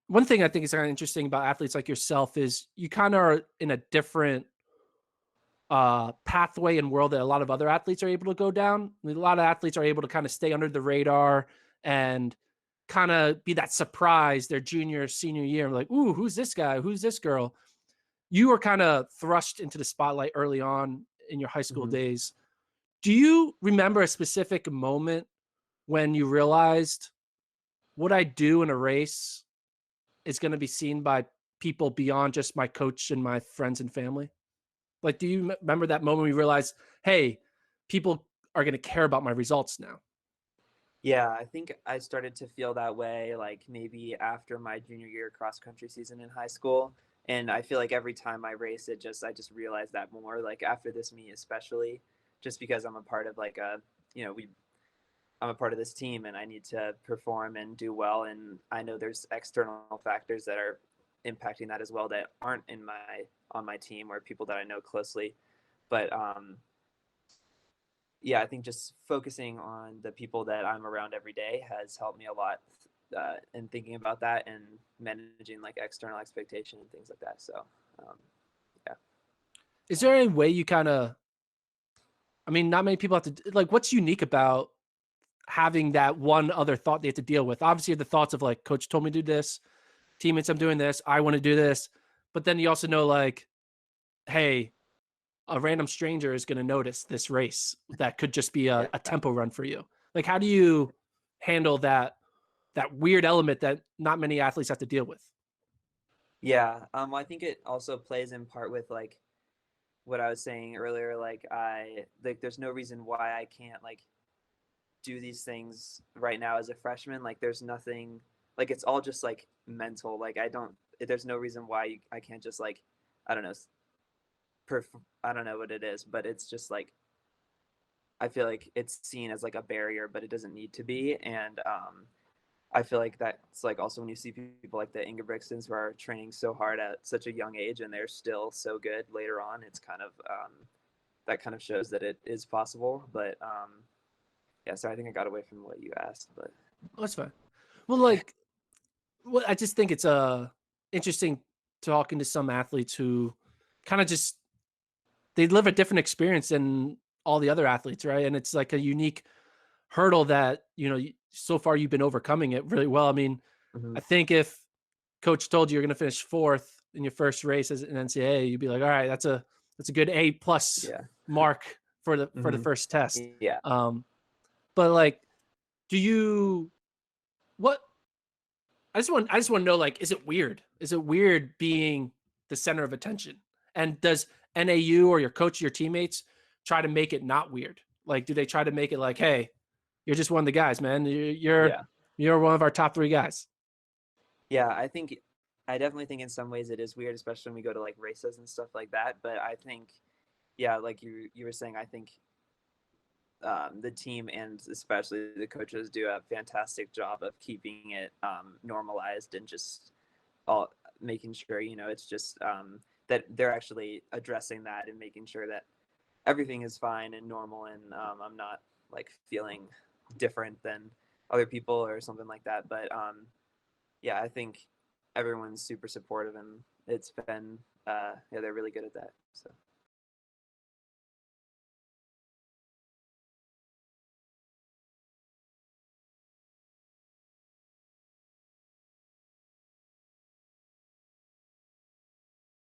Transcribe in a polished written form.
one thing I think is kind of interesting about athletes like yourself is you kind of are in a different pathway and world that a lot of other athletes are able to go down. I mean, a lot of athletes are able to kind of stay under the radar and kind of be that surprise their junior, senior year. Like, ooh, who's this guy? Who's this girl? You were kind of thrust into the spotlight early on in your high school Mm-hmm. days. Do you remember a specific moment when you realized what I do in a race is going to be seen by people beyond just my coach and my friends and family? Like, do you remember that moment we realized, hey, people are going to care about my results now? Yeah, I think I started to feel that way like maybe after my junior year cross country season in high school. And I feel like every time I race I just realize that more, like after this meet especially, just because I'm a part of like a, you know, we I'm a part of this team and I need to perform and do well. And I know there's external factors that are impacting that as well that aren't in my on my team or people that I know closely. But yeah, I think just focusing on the people that I'm around every day has helped me a lot in thinking about that and managing like external expectation and things like that. So, um, yeah. Is there any way you kind of, I mean, not many people have to, like, what's unique about having that one other thought they have to deal with? Obviously, the thoughts of like, coach told me to do this, teammates, I'm doing this, I want to do this. But then you also know, like, hey, a random stranger is going to notice this race that could just be Yeah. a tempo run for you. Like, how do you handle that weird element that not many athletes have to deal with? Yeah. I think it also plays in part with like what I was saying earlier. Like there's no reason why I can't like do these things right now as a freshman. Like there's nothing, like it's all just like mental. Like there's no reason why I can't just like, I don't know, I don't know what it is, but it's just like, I feel like it's seen as like a barrier, but it doesn't need to be. And I feel like that's like also when you see people like the Inga Brixtons who are training so hard at such a young age and they're still so good later on, it's kind of that kind of shows that it is possible. But yeah, so I think I got away from what you asked, but Oh, that's fine. Well, like, well, I just think it's interesting talking to some athletes who kind of just they live a different experience than all the other athletes, right? And it's like a unique hurdle that so far you've been overcoming it really well. I mean, mm-hmm. I think if coach told you you're going to finish fourth in your first race as an NCAA, you'd be like, all right, that's a good A+ Yeah. mark for the Mm-hmm. first test. Yeah. But like, do you what? I just want to know, like, is it weird? Is it weird being the center of attention? And does NAU or your coach, your teammates, try to make it not weird? Like, do they try to make it like, hey, you're just one of the guys, man. You're Yeah. you're one of our top 3 guys. Yeah. I definitely think in some ways it is weird, especially when we go to like races and stuff like that. But I think, yeah, like you were saying, I think the team and especially the coaches do a fantastic job of keeping it normalized and just all making sure, it's just that they're actually addressing that and making sure that everything is fine and normal and I'm not like feeling different than other people or something like that. But yeah, I think everyone's super supportive and it's been yeah, they're really good at that. So